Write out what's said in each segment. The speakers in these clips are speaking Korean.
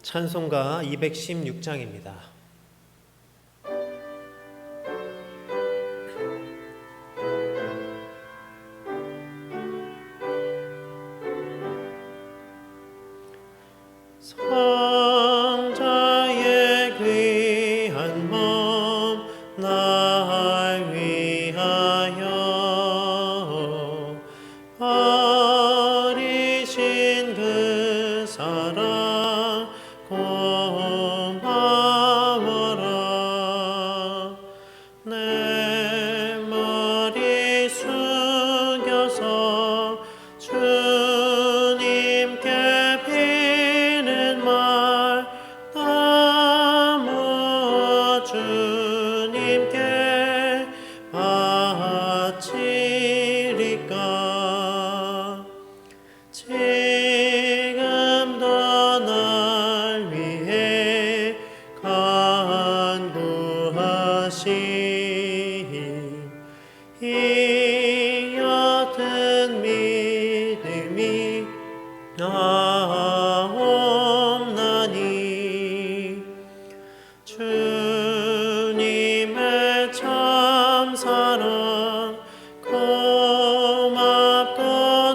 찬송가 216장입니다. 성자의 귀한 몸 날 위하여 버리신 그 사랑 고마워라. 내 머리 숙여서 주님께 비는 말 너무 주님께 바치리까. 지금도 날 위해 간구하신 이 옅은 믿음이 나옵나니 주님의 참 사랑 고맙고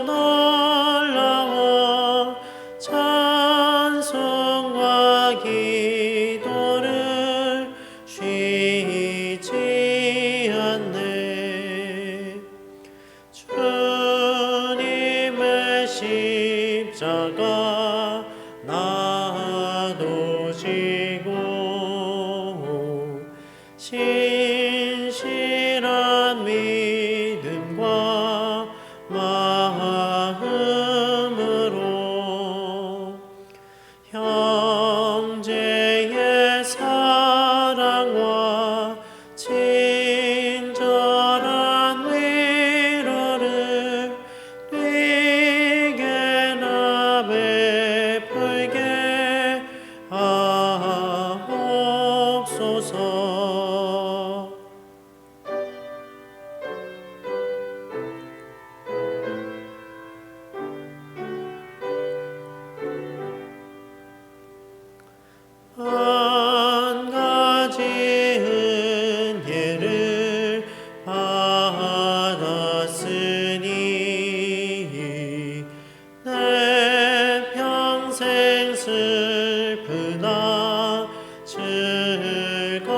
놀라워 찬송과 기도를 쉬지 않네. 주님의 십자가 나도 지고 신실한 믿음과 마음으로 형제의 사랑과 친절한 위로를 네게나 베풀게 하옵소서. 한 가지 은혜를 받았으니 내 평생 슬프나 즐거우나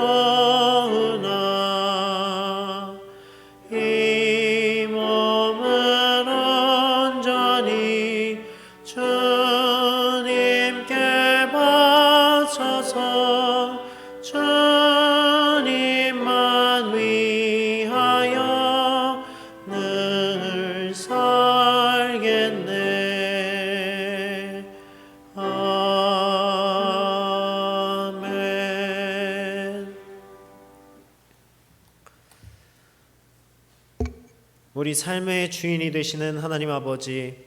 이 몸을 온전히 주님께 바쳐서 주님만 위하여 늘 살겠네. 아멘. 우리 삶의 주인이 되시는 하나님 아버지,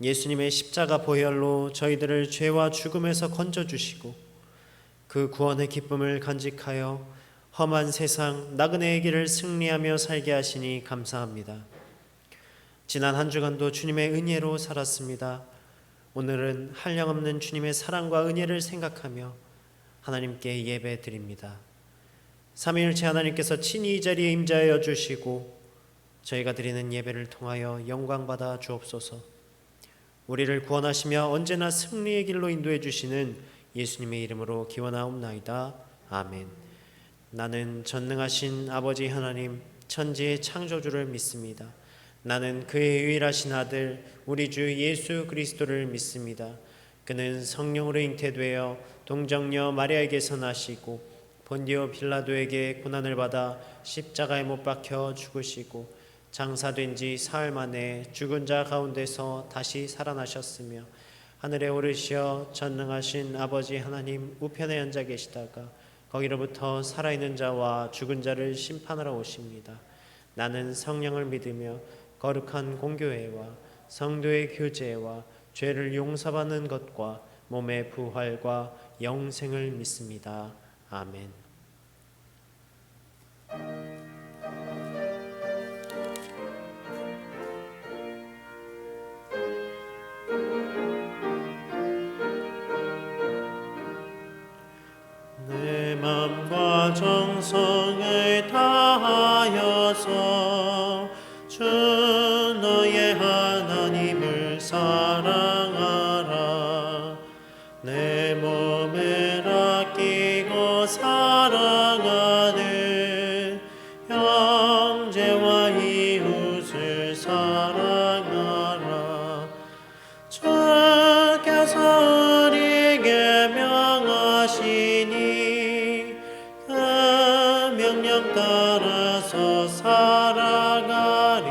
예수님의 십자가 보혈로 저희들을 죄와 죽음에서 건져주시고 그 구원의 기쁨을 간직하여 험한 세상 나그네의 길을 승리하며 살게 하시니 감사합니다. 지난 한 주간도 주님의 은혜로 살았습니다. 오늘은 한량없는 주님의 사랑과 은혜를 생각하며 하나님께 예배 드립니다. 삼위일체 하나님께서 친히 이 자리에 임재하여 주시고 저희가 드리는 예배를 통하여 영광받아 주옵소서. 우리를 구원하시며 언제나 승리의 길로 인도해 주시는 예수님의 이름으로 기원하옵나이다. 아멘. 나는 전능하신 아버지 하나님 천지의 창조주를 믿습니다. 나는 그의 유일하신 아들 우리 주 예수 그리스도를 믿습니다. 그는 성령으로 잉태되어 동정녀 마리아에게서 나시고 본디오 빌라도에게 고난을 받아 십자가에 못 박혀 죽으시고 장사된 지 사흘 만에 죽은 자 가운데서 다시 살아나셨으며 하늘에 오르시어 전능하신 아버지 하나님 우편에 앉아 계시다가 거기로부터 살아있는 자와 죽은 자를 심판하러 오십니다. 나는 성령을 믿으며 거룩한 공교회와 성도의 교제와 죄를 용서받는 것과 몸의 부활과 영생을 믿습니다. 아멘. 정성을 다하여서 주 너의 하나님을 사랑하라. 내 몸을 아끼고 사랑하는 형제와 이웃을 사랑하라. 주께서 우리에게 명하시니 그 명령 따라서 살아가리.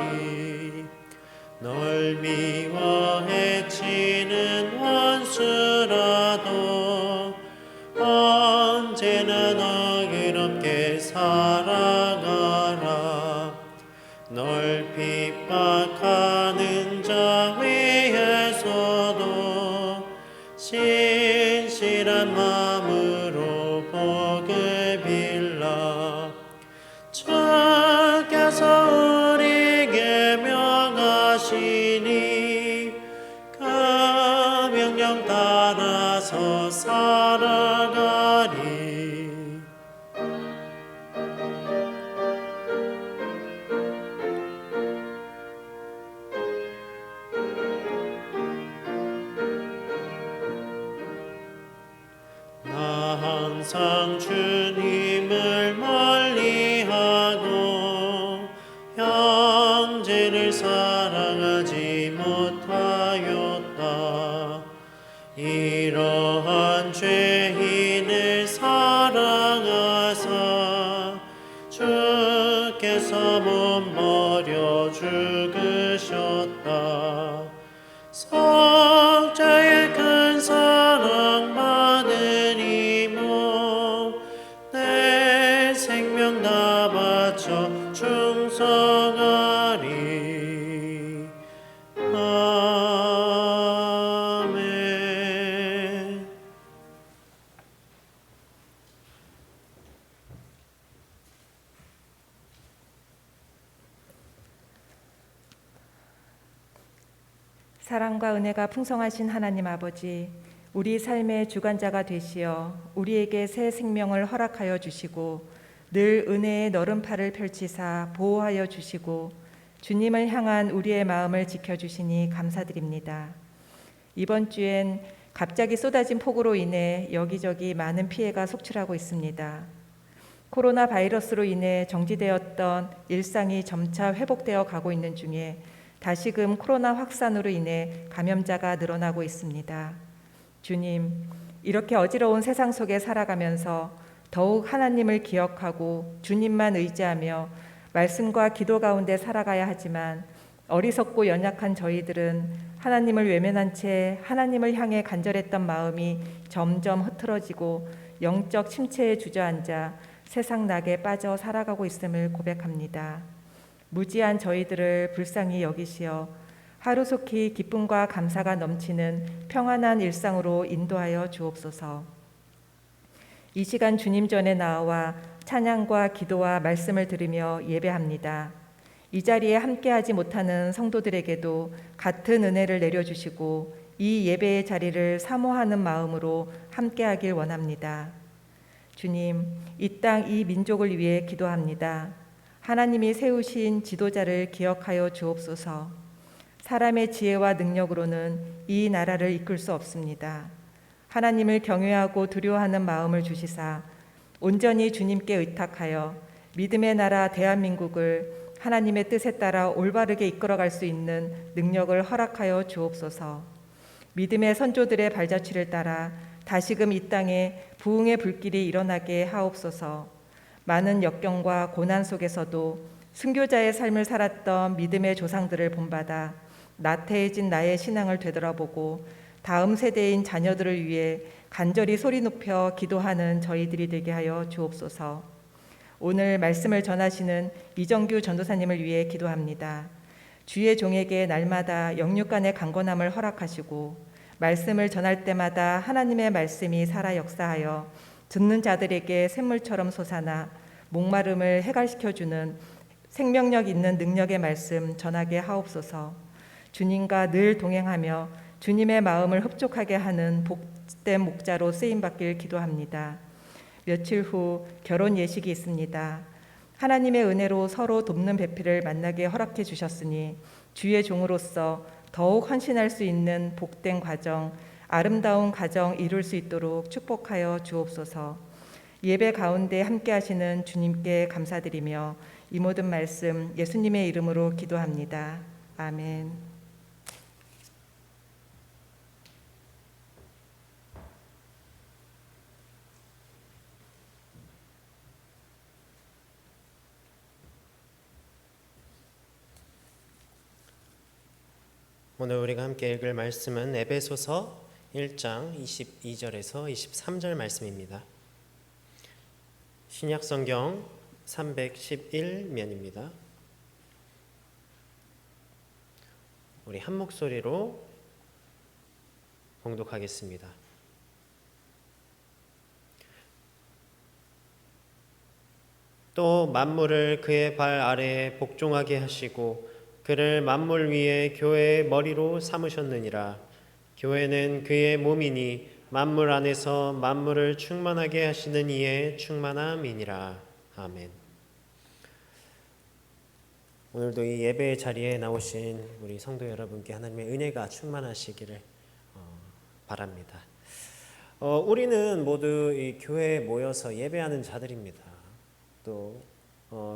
널 미워해 치는 원수라도 언제나 너그럽게 살아가라. 널 핍박하는 자 위에서도 신실한 마음으로 복을 빌라. 주께서 우리에게 명하시니 그 명령 따라서 살아가리. 나 항상 주님을 멀리하고 형제를 사랑하지 못하였다. 이러한 죄인을 사랑하사 주께서 못 버려 죽으셨다. 석자의 큰 사랑 받으니 내 생명 다 바쳐 충성하리. 아멘. 사랑과 은혜가 풍성하신 하나님 아버지, 우리 삶의 주관자가 되시어 우리에게 새 생명을 허락하여 주시고 늘 은혜의 너른 팔을 펼치사 보호하여 주시고 주님을 향한 우리의 마음을 지켜주시니 감사드립니다. 이번 주엔 갑자기 쏟아진 폭우로 인해 여기저기 많은 피해가 속출하고 있습니다. 코로나 바이러스로 인해 정지되었던 일상이 점차 회복되어 가고 있는 중에 다시금 코로나 확산으로 인해 감염자가 늘어나고 있습니다. 주님, 이렇게 어지러운 세상 속에 살아가면서 더욱 하나님을 기억하고 주님만 의지하며 말씀과 기도 가운데 살아가야 하지만 어리석고 연약한 저희들은 하나님을 외면한 채 하나님을 향해 간절했던 마음이 점점 흐트러지고 영적 침체에 주저앉아 세상 낙에 빠져 살아가고 있음을 고백합니다. 무지한 저희들을 불쌍히 여기시어 하루속히 기쁨과 감사가 넘치는 평안한 일상으로 인도하여 주옵소서. 이 시간 주님 전에 나와 찬양과 기도와 말씀을 들으며 예배합니다. 이 자리에 함께하지 못하는 성도들에게도 같은 은혜를 내려주시고 이 예배의 자리를 사모하는 마음으로 함께하길 원합니다. 주님, 이 땅 이 민족을 위해 기도합니다. 하나님이 세우신 지도자를 기억하여 주옵소서. 사람의 지혜와 능력으로는 이 나라를 이끌 수 없습니다. 하나님을 경외하고 두려워하는 마음을 주시사 온전히 주님께 의탁하여 믿음의 나라 대한민국을 하나님의 뜻에 따라 올바르게 이끌어갈 수 있는 능력을 허락하여 주옵소서. 믿음의 선조들의 발자취를 따라 다시금 이 땅에 부흥의 불길이 일어나게 하옵소서. 많은 역경과 고난 속에서도 순교자의 삶을 살았던 믿음의 조상들을 본받아 나태해진 나의 신앙을 되돌아보고 다음 세대인 자녀들을 위해 간절히 소리 높여 기도하는 저희들이 되게 하여 주옵소서. 오늘 말씀을 전하시는 이정규 전도사님을 위해 기도합니다. 주의 종에게 날마다 영육간의 강건함을 허락하시고 말씀을 전할 때마다 하나님의 말씀이 살아 역사하여 듣는 자들에게 샘물처럼 솟아나 목마름을 해갈시켜주는 생명력 있는 능력의 말씀 전하게 하옵소서. 주님과 늘 동행하며 주님의 마음을 흡족하게 하는 복된 목자로 쓰임받길 기도합니다. 며칠 후 결혼 예식이 있습니다. 하나님의 은혜로 서로 돕는 배필을 만나게 허락해 주셨으니 주의 종으로서 더욱 헌신할 수 있는 복된 가정, 아름다운 가정 이룰 수 있도록 축복하여 주옵소서. 예배 가운데 함께 하시는 주님께 감사드리며 이 모든 말씀 예수님의 이름으로 기도합니다. 아멘. 오늘 우리가 함께 읽을 말씀은 에베소서 1장 22절에서 23절 말씀입니다. 신약 성경 311면입니다. 우리 한 목소리로 봉독하겠습니다. 또 만물을 그의 발 아래에 복종하게 하시고 그를 만물 위에 교회의 머리로 삼으셨느니라. 교회는 그의 몸이니 만물 안에서 만물을 충만하게 하시는 이의 충만함이니라. 아멘. 오늘도 이 예배의 자리에 나오신 우리 성도 여러분께 하나님의 은혜가 충만하시기를 바랍니다. 우리는 모두 이 교회에 모여서 예배하는 자들입니다. 또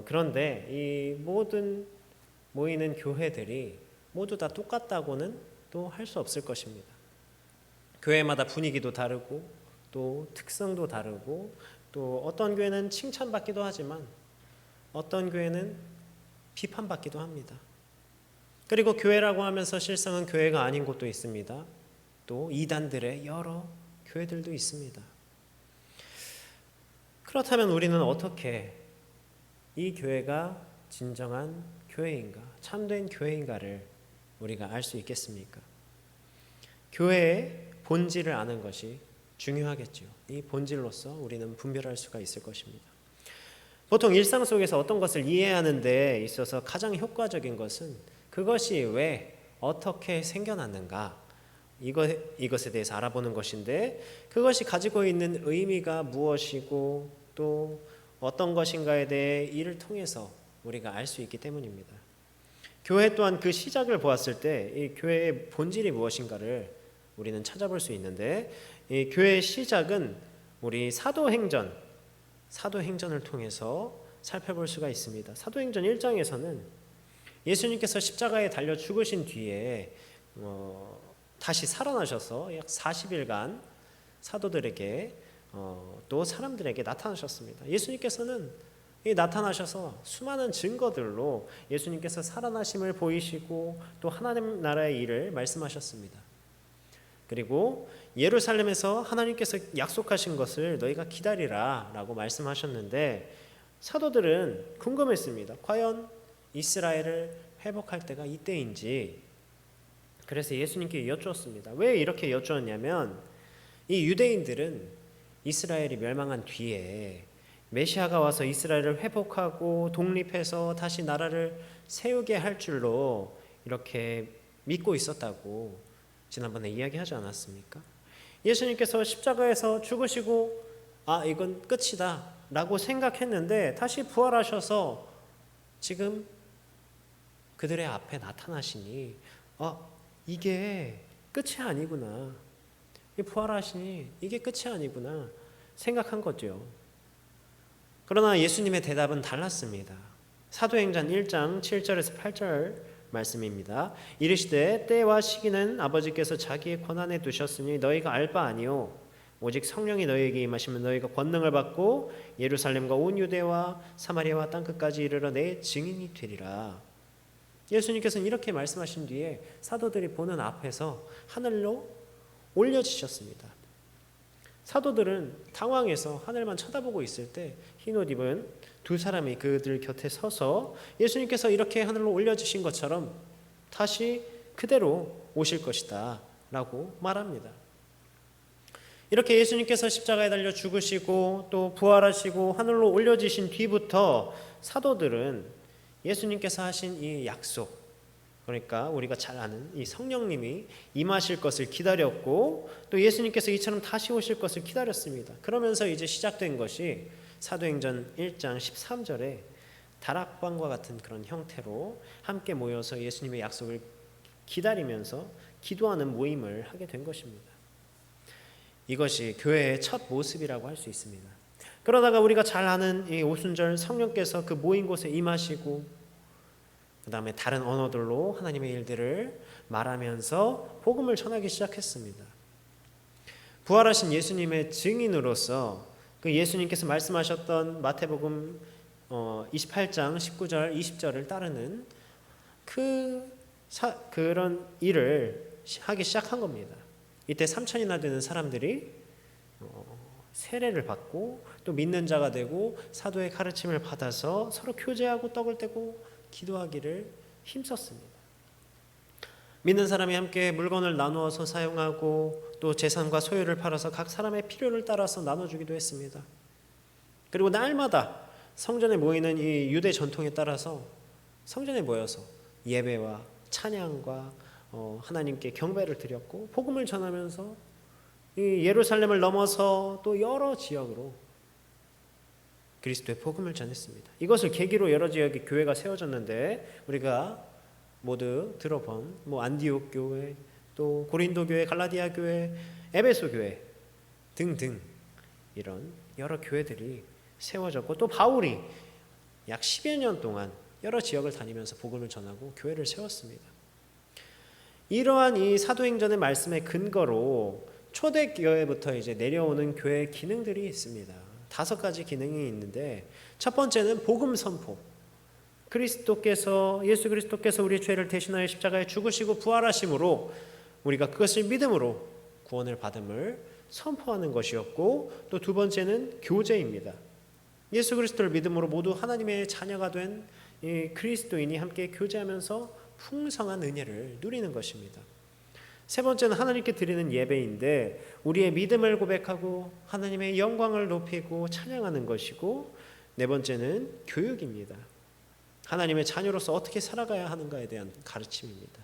그런데 이 모든 모이는 교회들이 모두 다 똑같다고는 또 할 수 없을 것입니다. 교회마다 분위기도 다르고 또 특성도 다르고 또 어떤 교회는 칭찬받기도 하지만 어떤 교회는 비판받기도 합니다. 그리고 교회라고 하면서 실상은 교회가 아닌 곳도 있습니다. 또 이단들의 여러 교회들도 있습니다. 그렇다면 우리는 어떻게 이 교회가 진정한 교회인가, 참된 교회인가를 우리가 알 수 있겠습니까? 교회의 본질을 아는 것이 중요하겠죠. 이 본질로서 우리는 분별할 수가 있을 것입니다. 보통 일상 속에서 어떤 것을 이해하는 데 있어서 가장 효과적인 것은 그것이 왜 어떻게 생겨났는가 이것에 대해서 알아보는 것인데 그것이 가지고 있는 의미가 무엇이고 또 어떤 것인가에 대해 이를 통해서 우리가 알 수 있기 때문입니다. 교회 또한 그 시작을 보았을 때 이 교회의 본질이 무엇인가를 우리는 찾아볼 수 있는데 이 교회의 시작은 우리 사도행전을 통해서 살펴볼 수가 있습니다. 사도행전 1장에서는 예수님께서 십자가에 달려 죽으신 뒤에 다시 살아나셔서 약 40일간 사도들에게 또 사람들에게 나타나셨습니다. 예수님께서는 나타나셔서 수많은 증거들로 예수님께서 살아나심을 보이시고 또 하나님 나라의 일을 말씀하셨습니다. 그리고 예루살렘에서 하나님께서 약속하신 것을 너희가 기다리라 라고 말씀하셨는데 사도들은 궁금했습니다. 과연 이스라엘을 회복할 때가 이때인지. 그래서 예수님께 여쭈었습니다. 왜 이렇게 여쭈었냐면 이 유대인들은 이스라엘이 멸망한 뒤에 메시아가 와서 이스라엘을 회복하고 독립해서 다시 나라를 세우게 할 줄로 이렇게 믿고 있었다고 지난번에 이야기하지 않았습니까? 예수님께서 십자가에서 죽으시고 이건 끝이다 라고 생각했는데 다시 부활하셔서 지금 그들의 앞에 나타나시니 이게 끝이 아니구나, 부활하시니 이게 끝이 아니구나 생각한 거죠. 그러나 예수님의 대답은 달랐습니다. 사도행전 1장 7절에서 8절 말씀입니다. 이르시되 때와 시기는 아버지께서 자기의 권한에 두셨으니 너희가 알 바 아니요 오직 성령이 너희에게 임하시면 너희가 권능을 받고 예루살렘과 온 유대와 사마리아와 땅끝까지 이르러 내 증인이 되리라. 예수님께서는 이렇게 말씀하신 뒤에 사도들이 보는 앞에서 하늘로 올려지셨습니다. 사도들은 당황해서 하늘만 쳐다보고 있을 때 흰옷 입은 두 사람이 그들 곁에 서서 예수님께서 이렇게 하늘로 올려주신 것처럼 다시 그대로 오실 것이다 라고 말합니다. 이렇게 예수님께서 십자가에 달려 죽으시고 또 부활하시고 하늘로 올려지신 뒤부터 사도들은 예수님께서 하신 이 약속을 그러니까 우리가 잘 아는 이 성령님이 임하실 것을 기다렸고 또 예수님께서 이처럼 다시 오실 것을 기다렸습니다. 그러면서 이제 시작된 것이 사도행전 1장 13절에 다락방과 같은 그런 형태로 함께 모여서 예수님의 약속을 기다리면서 기도하는 모임을 하게 된 것입니다. 이것이 교회의 첫 모습이라고 할 수 있습니다. 그러다가 우리가 잘 아는 이 오순절 성령께서 그 모인 곳에 임하시고 그 다음에 다른 언어들로 하나님의 일들을 말하면서 복음을 전하기 시작했습니다. 부활하신 예수님의 증인으로서 그 예수님께서 말씀하셨던 마태복음 28장 19절 20절을 따르는 그런 일을 하기 시작한 겁니다. 이때 3,000이나 되는 사람들이 세례를 받고 또 믿는 자가 되고 사도의 가르침을 받아서 서로 교제하고 떡을 떼고 기도하기를 힘썼습니다. 믿는 사람이 함께 물건을 나누어서 사용하고 또 재산과 소유를 팔아서 각 사람의 필요를 따라서 나눠주기도 했습니다. 그리고 날마다 성전에 모이는 이 유대 전통에 따라서 성전에 모여서 예배와 찬양과 하나님께 경배를 드렸고 복음을 전하면서 이 예루살렘을 넘어서 또 여러 지역으로 그리스도의 복음을 전했습니다. 이것을 계기로 여러 지역의 교회가 세워졌는데 우리가 모두 들어본 안디옥 교회, 또 고린도 교회, 갈라디아 교회, 에베소 교회 등등 이런 여러 교회들이 세워졌고 또 바울이 약 10여 년 동안 여러 지역을 다니면서 복음을 전하고 교회를 세웠습니다. 이러한 이 사도행전의 말씀의 근거로 초대교회부터 이제 내려오는 교회의 기능들이 있습니다. 5가지 기능이 있는데 첫 번째는 복음 선포. 예수 그리스도께서 우리의 죄를 대신하여 십자가에 죽으시고 부활하심으로 우리가 그것을 믿음으로 구원을 받음을 선포하는 것이었고 또 두 번째는 교제입니다. 예수 그리스도를 믿음으로 모두 하나님의 자녀가 된 이 그리스도인이 함께 교제하면서 풍성한 은혜를 누리는 것입니다. 세 번째는 하나님께 드리는 예배인데 우리의 믿음을 고백하고 하나님의 영광을 높이고 찬양하는 것이고 네 번째는 교육입니다. 하나님의 자녀로서 어떻게 살아가야 하는가에 대한 가르침입니다.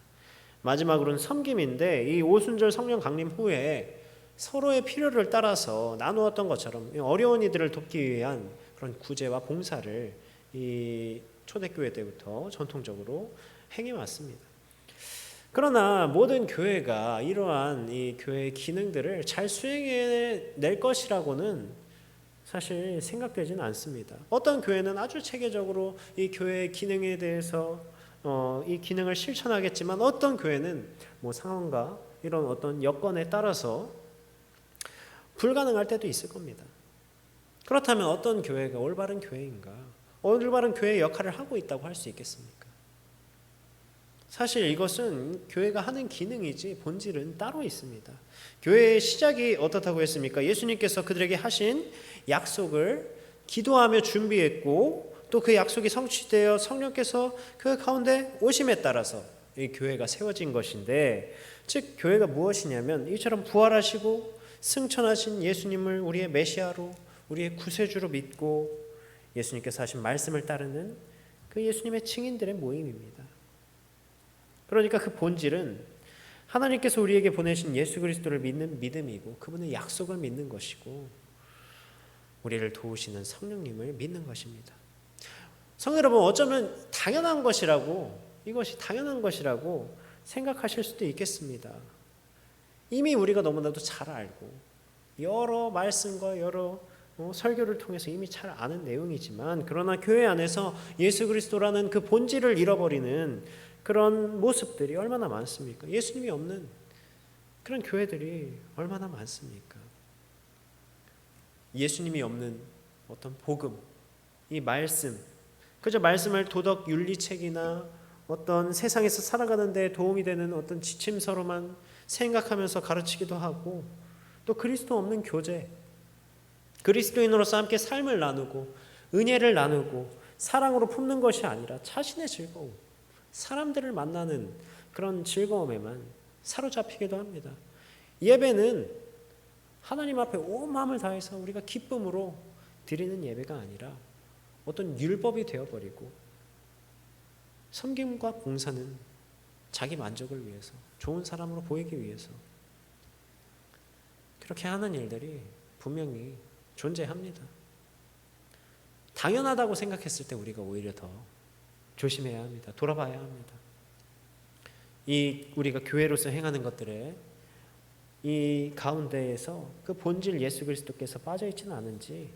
마지막으로는 섬김인데 이 오순절 성령 강림 후에 서로의 필요를 따라서 나누었던 것처럼 어려운 이들을 돕기 위한 그런 구제와 봉사를 이 초대교회 때부터 전통적으로 행해왔습니다. 그러나 모든 교회가 이러한 이 교회의 기능들을 잘 수행해낼 것이라고는 사실 생각되지는 않습니다. 어떤 교회는 아주 체계적으로 이 교회의 기능에 대해서 이 기능을 실천하겠지만 어떤 교회는 상황과 이런 어떤 여건에 따라서 불가능할 때도 있을 겁니다. 그렇다면 어떤 교회가 올바른 교회인가? 올바른 교회의 역할을 하고 있다고 할 수 있겠습니까? 사실 이것은 교회가 하는 기능이지 본질은 따로 있습니다. 교회의 시작이 어떻다고 했습니까? 예수님께서 그들에게 하신 약속을 기도하며 준비했고 또 그 약속이 성취되어 성령께서 그 가운데 오심에 따라서 이 교회가 세워진 것인데 즉 교회가 무엇이냐면 이처럼 부활하시고 승천하신 예수님을 우리의 메시아로 우리의 구세주로 믿고 예수님께서 하신 말씀을 따르는 그 예수님의 증인들의 모임입니다. 그러니까 그 본질은 하나님께서 우리에게 보내신 예수 그리스도를 믿는 믿음이고 그분의 약속을 믿는 것이고 우리를 도우시는 성령님을 믿는 것입니다. 성도 여러분, 어쩌면 당연한 것이라고 이것이 당연한 것이라고 생각하실 수도 있겠습니다. 이미 우리가 너무나도 잘 알고 여러 말씀과 여러 설교를 통해서 이미 잘 아는 내용이지만 그러나 교회 안에서 예수 그리스도라는 그 본질을 잃어버리는 그런 모습들이 얼마나 많습니까? 예수님이 없는 그런 교회들이 얼마나 많습니까? 예수님이 없는 어떤 복음, 이 말씀, 그저 말씀을 도덕 윤리책이나 어떤 세상에서 살아가는 데 도움이 되는 어떤 지침서로만 생각하면서 가르치기도 하고 또 그리스도 없는 교제, 그리스도인으로서 함께 삶을 나누고 은혜를 나누고 사랑으로 품는 것이 아니라 자신의 즐거움, 사람들을 만나는 그런 즐거움에만 사로잡히기도 합니다. 예배는 하나님 앞에 온 마음을 다해서 우리가 기쁨으로 드리는 예배가 아니라 어떤 율법이 되어버리고 섬김과 봉사는 자기 만족을 위해서, 좋은 사람으로 보이기 위해서 그렇게 하는 일들이 분명히 존재합니다. 당연하다고 생각했을 때 우리가 오히려 더 조심해야 합니다. 돌아봐야 합니다. 이 우리가 교회로서 행하는 것들에 이 가운데에서 그 본질 예수 그리스도께서 빠져 있지는 않은지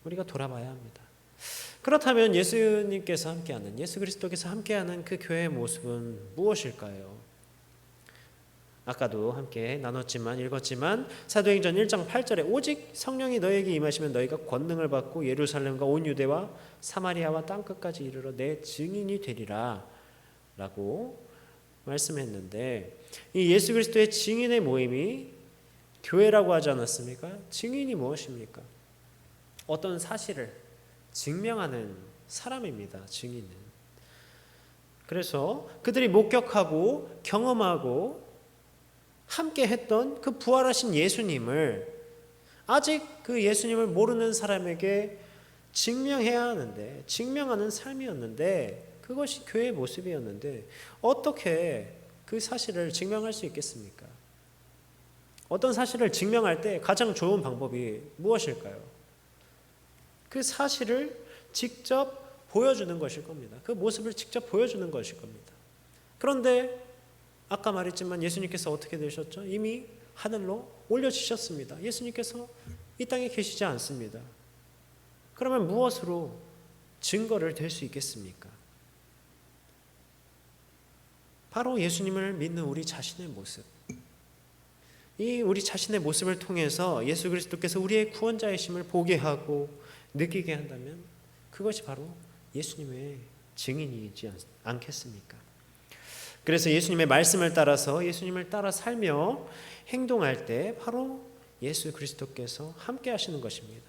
우리가 돌아봐야 합니다. 그렇다면 예수님께서 함께하는, 예수 그리스도께서 함께하는 그 교회의 모습은 무엇일까요? 아까도 함께 나눴지만 읽었지만 사도행전 1장 8절에 오직 성령이 너에게 임하시면 너희가 권능을 받고 예루살렘과 온 유대와 사마리아와 땅끝까지 이르러 내 증인이 되리라 라고 말씀했는데, 이 예수 그리스도의 증인의 모임이 교회라고 하지 않았습니까? 증인이 무엇입니까? 어떤 사실을 증명하는 사람입니다. 증인은. 그래서 그들이 목격하고 경험하고 함께 했던 그 부활하신 예수님을 아직 그 예수님을 모르는 사람에게 증명해야 하는데, 증명하는 삶이었는데, 그것이 교회의 모습이었는데 어떻게 그 사실을 증명할 수 있겠습니까? 어떤 사실을 증명할 때 가장 좋은 방법이 무엇일까요? 그 사실을 직접 보여주는 것일 겁니다. 그 모습을 직접 보여주는 것일 겁니다. 그런데 아까 말했지만 예수님께서 어떻게 되셨죠? 이미 하늘로 올려지셨습니다. 예수님께서 이 땅에 계시지 않습니다. 그러면 무엇으로 증거를 댈 수 있겠습니까? 바로 예수님을 믿는 우리 자신의 모습. 이 우리 자신의 모습을 통해서 예수 그리스도께서 우리의 구원자이심을 보게 하고 느끼게 한다면 그것이 바로 예수님의 증인이지 않겠습니까? 그래서 예수님의 말씀을 따라서 예수님을 따라 살며 행동할 때 바로 예수 그리스도께서 함께 하시는 것입니다.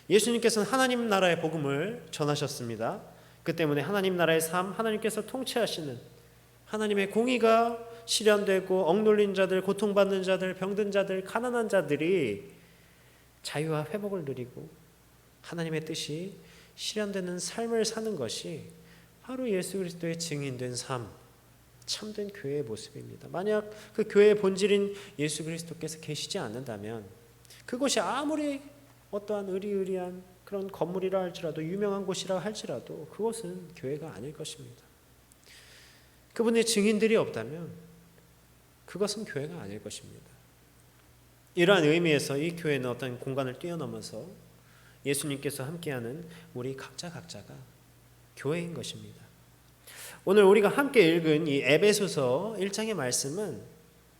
예수님께서는 하나님 나라의 복음을 전하셨습니다. 그 때문에 하나님 나라의 삶, 하나님께서 통치하시는 하나님의 공의가 실현되고 억눌린 자들, 고통받는 자들, 병든 자들, 가난한 자들이 자유와 회복을 누리고 하나님의 뜻이 실현되는 삶을 사는 것이 바로 예수 그리스도의 증인된 삶, 참된 교회의 모습입니다. 만약 그 교회의 본질인 예수 그리스도께서 계시지 않는다면 그것이 아무리 어떠한 의리의리한 그런 건물이라 할지라도 유명한 곳이라 할지라도 그것은 교회가 아닐 것입니다. 그분의 증인들이 없다면 그것은 교회가 아닐 것입니다. 이러한 의미에서 이 교회는 어떤 공간을 뛰어넘어서 예수님께서 함께하는 우리 각자가 교회인 것입니다. 오늘 우리가 함께 읽은 이 에베소서 1장의 말씀은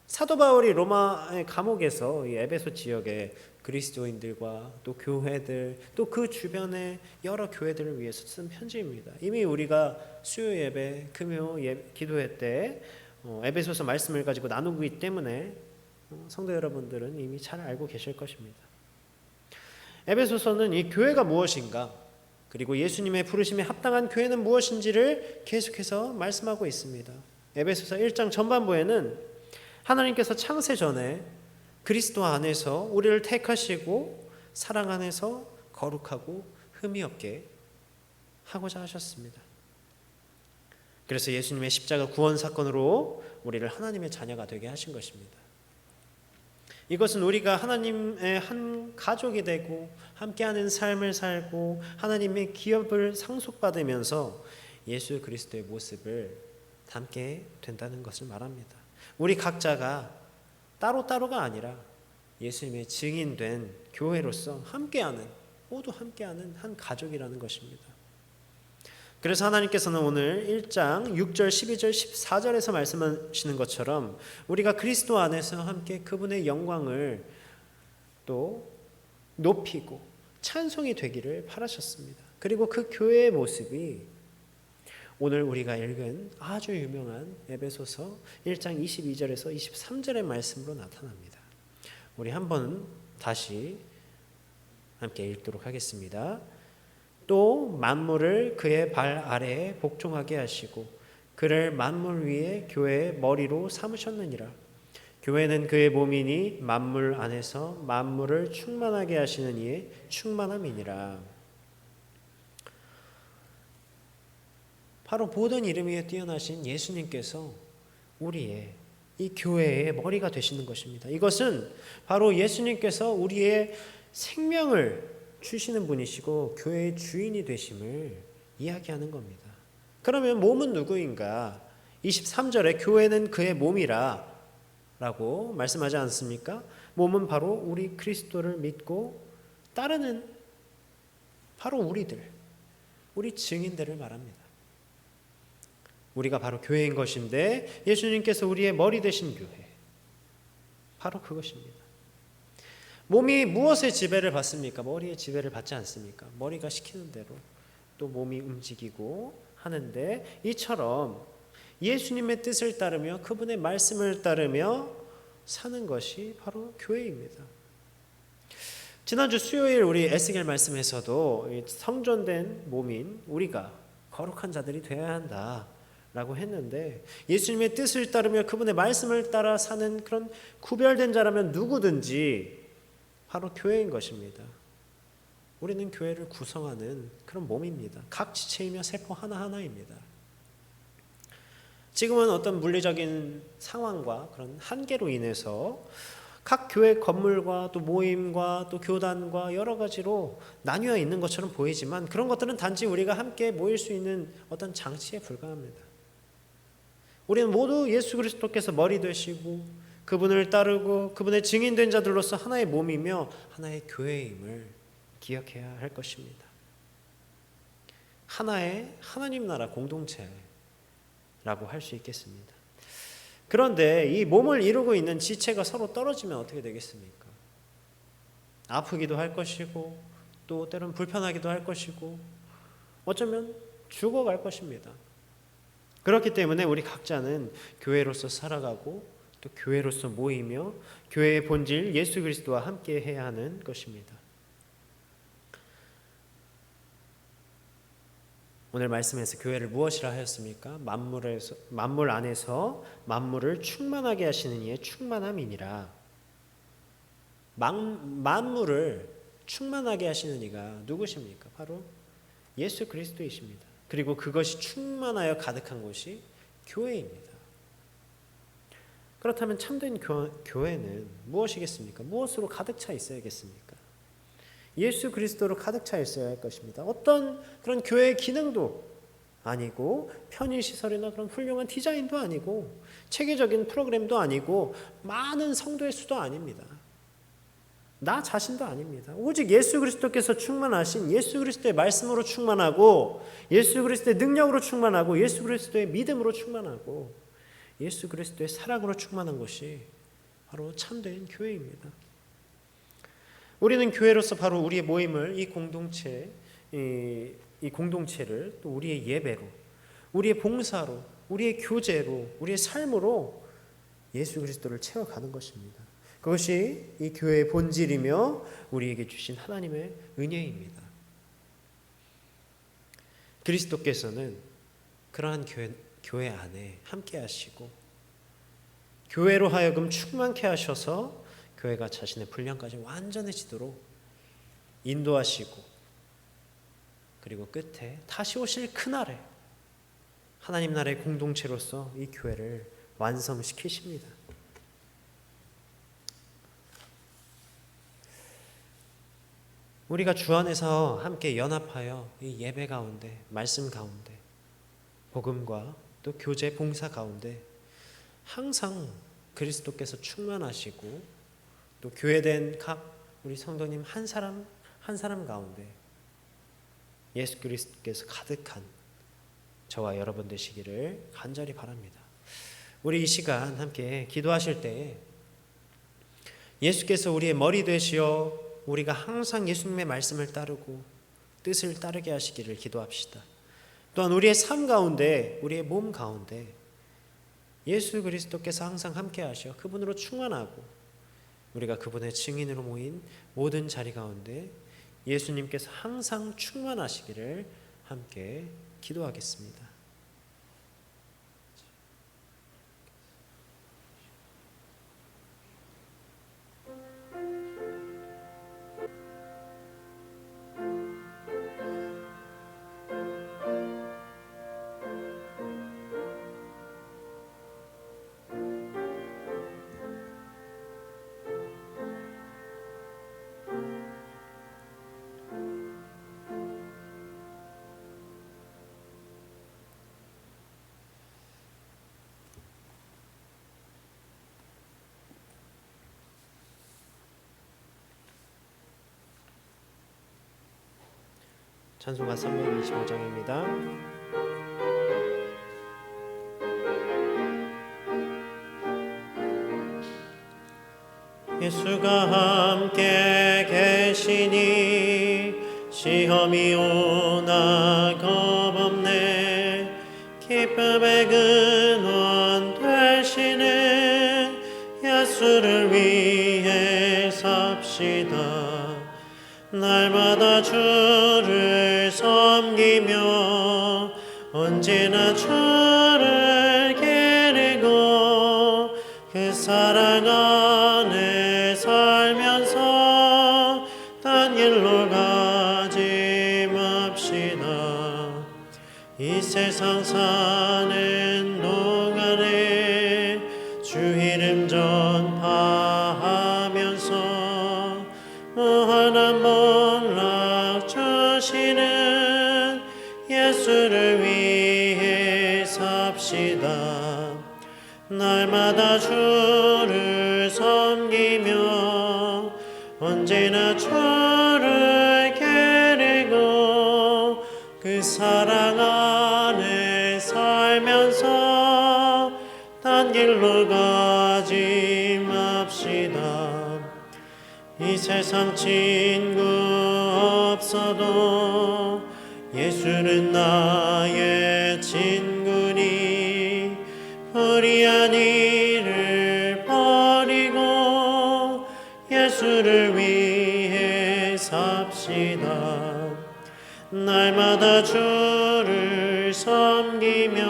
사도 바울이 로마의 감옥에서 이 에베소 지역의 그리스도인들과 또 교회들 또 그 주변의 여러 교회들을 위해서 쓴 편지입니다. 이미 우리가 수요 예배, 금요 기도회 때 에베소서 말씀을 가지고 나누기 때문에 성도 여러분들은 이미 잘 알고 계실 것입니다. 에베소서는 이 교회가 무엇인가, 그리고 예수님의 부르심에 합당한 교회는 무엇인지를 계속해서 말씀하고 있습니다. 에베소서 1장 전반부에는 하나님께서 창세 전에 그리스도 안에서 우리를 택하시고 사랑 안에서 거룩하고 흠이 없게 하고자 하셨습니다. 그래서 예수님의 십자가 구원 사건으로 우리를 하나님의 자녀가 되게 하신 것입니다. 이것은 우리가 하나님의 한 가족이 되고 함께하는 삶을 살고 하나님의 기업을 상속받으면서 예수 그리스도의 모습을 담게 된다는 것을 말합니다. 우리 각자가 따로따로가 아니라 예수님의 증인된 교회로서 함께하는, 모두 함께하는 한 가족이라는 것입니다. 그래서 하나님께서는 오늘 1장 6절, 12절, 14절에서 말씀하시는 것처럼 우리가 그리스도 안에서 함께 그분의 영광을 또 높이고 찬송이 되기를 바라셨습니다. 그리고 그 교회의 모습이 오늘 우리가 읽은 아주 유명한 에베소서 1장 22절에서 23절의 말씀으로 나타납니다. 우리 한번 다시 함께 읽도록 하겠습니다. 또 만물을 그의 발 아래에 복종하게 하시고 그를 만물 위에 교회의 머리로 삼으셨느니라. 교회는 그의 몸이니 만물 안에서 만물을 충만하게 하시는 이의 충만함이니라. 바로 모든 이름 위에 뛰어나신 예수님께서 우리의 이 교회의 머리가 되시는 것입니다. 이것은 바로 예수님께서 우리의 생명을 주시는 분이시고 교회의 주인이 되심을 이야기하는 겁니다. 그러면 몸은 누구인가? 23절에 교회는 그의 몸이라 라고 말씀하지 않습니까? 몸은 바로 우리 그리스도를 믿고 따르는 바로 우리들, 우리 증인들을 말합니다. 우리가 바로 교회인 것인데 예수님께서 우리의 머리 되신 교회, 바로 그것입니다. 몸이 무엇의 지배를 받습니까? 머리의 지배를 받지 않습니까? 머리가 시키는 대로 또 몸이 움직이고 하는데, 이처럼 예수님의 뜻을 따르며 그분의 말씀을 따르며 사는 것이 바로 교회입니다. 지난주 수요일 우리 에스겔 말씀에서도 성전된 몸인 우리가 거룩한 자들이 되어야 한다라고 했는데, 예수님의 뜻을 따르며 그분의 말씀을 따라 사는 그런 구별된 자라면 누구든지 바로 교회인 것입니다. 우리는 교회를 구성하는 그런 몸입니다. 각 지체이며 세포 하나하나입니다. 지금은 어떤 물리적인 상황과 그런 한계로 인해서 각 교회 건물과 또 모임과 또 교단과 여러 가지로 나뉘어 있는 것처럼 보이지만, 그런 것들은 단지 우리가 함께 모일 수 있는 어떤 장치에 불과합니다. 우리는 모두 예수 그리스도께서 머리 되시고 그분을 따르고 그분의 증인된 자들로서 하나의 몸이며 하나의 교회임을 기억해야 할 것입니다. 하나의 하나님 나라 공동체라고 할 수 있겠습니다. 그런데 이 몸을 이루고 있는 지체가 서로 떨어지면 어떻게 되겠습니까? 아프기도 할 것이고 또 때로는 불편하기도 할 것이고 어쩌면 죽어갈 것입니다. 그렇기 때문에 우리 각자는 교회로서 살아가고 또 교회로서 모이며 교회의 본질 예수 그리스도와 함께 해야 하는 것입니다. 오늘 말씀에서 교회를 무엇이라 하였습니까? 만물 안에서 만물을 충만하게 하시는 이의 충만함이니라. 만물을 충만하게 하시는 이가 누구십니까? 바로 예수 그리스도이십니다. 그리고 그것이 충만하여 가득한 곳이 교회입니다. 그렇다면 참된 교회는 무엇이겠습니까? 무엇으로 가득 차 있어야겠습니까? 예수 그리스도로 가득 차 있어야 할 것입니다. 어떤 그런 교회의 기능도 아니고 편의시설이나 그런 훌륭한 디자인도 아니고 체계적인 프로그램도 아니고 많은 성도의 수도 아닙니다. 나 자신도 아닙니다. 오직 예수 그리스도께서 충만하신 예수 그리스도의 말씀으로 충만하고 예수 그리스도의 능력으로 충만하고 예수 그리스도의 믿음으로 충만하고 예수 그리스도의 사랑으로 충만한 것이 바로 참된 교회입니다. 우리는 교회로서 바로 우리의 모임을 이 공동체를 또 우리의 예배로, 우리의 봉사로, 우리의 교제로, 우리의 삶으로 예수 그리스도를 채워가는 것입니다. 그것이 이 교회의 본질이며 우리에게 주신 하나님의 은혜입니다. 그리스도께서는 그러한 교회 안에 함께 하시고 교회로 하여금 충만케 하셔서 교회가 자신의 분량까지 완전해지도록 인도하시고, 그리고 끝에 다시 오실 그날에 하나님 나라의 공동체로서 이 교회를 완성시키십니다. 우리가 주 안에서 함께 연합하여 이 예배 가운데, 말씀 가운데, 복음과 또 교제 봉사 가운데 항상 그리스도께서 충만하시고 또 교회된 각 우리 성도님 한 사람 한 사람 가운데 예수 그리스도께서 가득한 저와 여러분 되시기를 간절히 바랍니다. 우리 이 시간 함께 기도하실 때 예수께서 우리의 머리 되시어 우리가 항상 예수님의 말씀을 따르고 뜻을 따르게 하시기를 기도합시다. 또한 우리의 삶 가운데, 우리의 몸 가운데 예수 그리스도께서 항상 함께 하셔 그분으로 충만하고 우리가 그분의 증인으로 모인 모든 자리 가운데 예수님께서 항상 충만하시기를 함께 기도하겠습니다. 찬송가 325장입니다. 예수가 함께 계시니 시험이 오나 겁없네. 기쁨의 근원 되시는 예수를 위해 삽시다. 날마다 주를 섬기며 언제나 주를 기리고 그 사랑 안에 살면서 딴 길로 가지 맙시다. 이 세상 사는 동안에 주 이름 전파하면서 무한한 복락 주시는 예수를 위해 삽시다. 날마다 주를 섬기며 언제나 주를 기리고 그 사랑 안에 살면서 딴 길로 가지 맙시다. 이 세상 친구 없어도 예수는 나의 친구니 불의한 일을 버리고 예수를 위해 삽시다. 날마다 주를 섬기며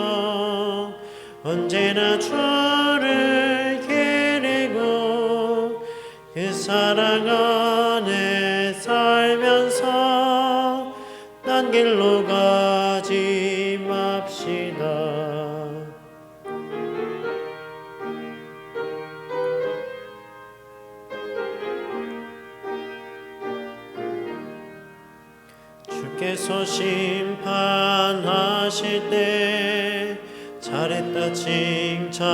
언제나 주를 기리고 그 사랑 안에 살면서 딴 길로 가지 맙시다. 주께서 심판하실 때 잘했다 칭찬하리니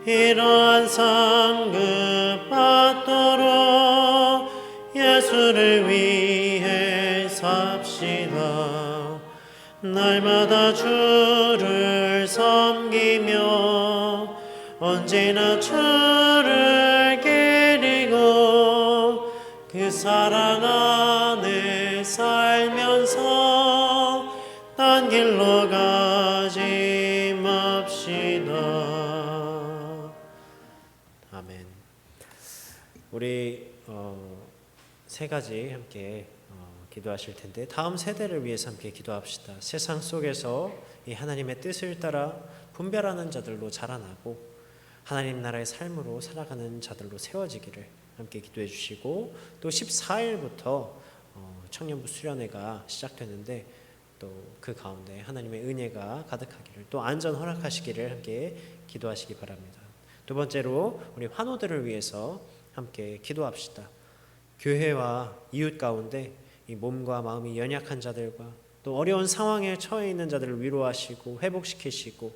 이러한 상급 받도록 예수를 위해 삽시다. 날마다 주를 섬기며 언제나 주를 기리고 그 사랑 안에 살면서 딴 길로 가지 맙시다. 아멘. 우리 세 가지 함께 기도하실 텐데 다음 세대를 위해서 함께 기도합시다. 세상 속에서 이 하나님의 뜻을 따라 분별하는 자들로 자라나고 하나님 나라의 삶으로 살아가는 자들로 세워지기를 함께 기도해 주시고, 또 14일부터 청년부 수련회가 시작되는데 또 그 가운데 하나님의 은혜가 가득하기를, 또 안전 허락하시기를 함께 기도하시기 바랍니다. 두 번째로 우리 환우들을 위해서 함께 기도합시다. 교회와 이웃 가운데 이 몸과 마음이 연약한 자들과 또 어려운 상황에 처해 있는 자들을 위로하시고 회복시키시고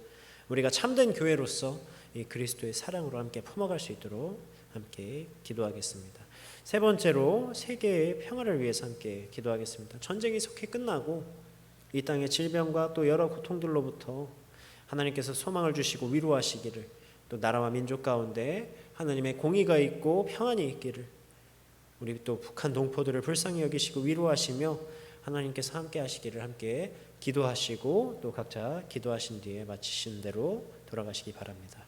우리가 참된 교회로서 이 그리스도의 사랑으로 함께 품어갈 수 있도록 함께 기도하겠습니다. 세 번째로 세계의 평화를 위해서 함께 기도하겠습니다. 전쟁이 속히 끝나고 이 땅의 질병과 또 여러 고통들로부터 하나님께서 소망을 주시고 위로하시기를, 또 나라와 민족 가운데 하나님의 공의가 있고 평안이 있기를, 우리 또 북한 동포들을 불쌍히 여기시고 위로하시며 하나님께서 함께 하시기를 함께 기도하시고 또 각자 기도하신 뒤에 마치신 대로 돌아가시기 바랍니다.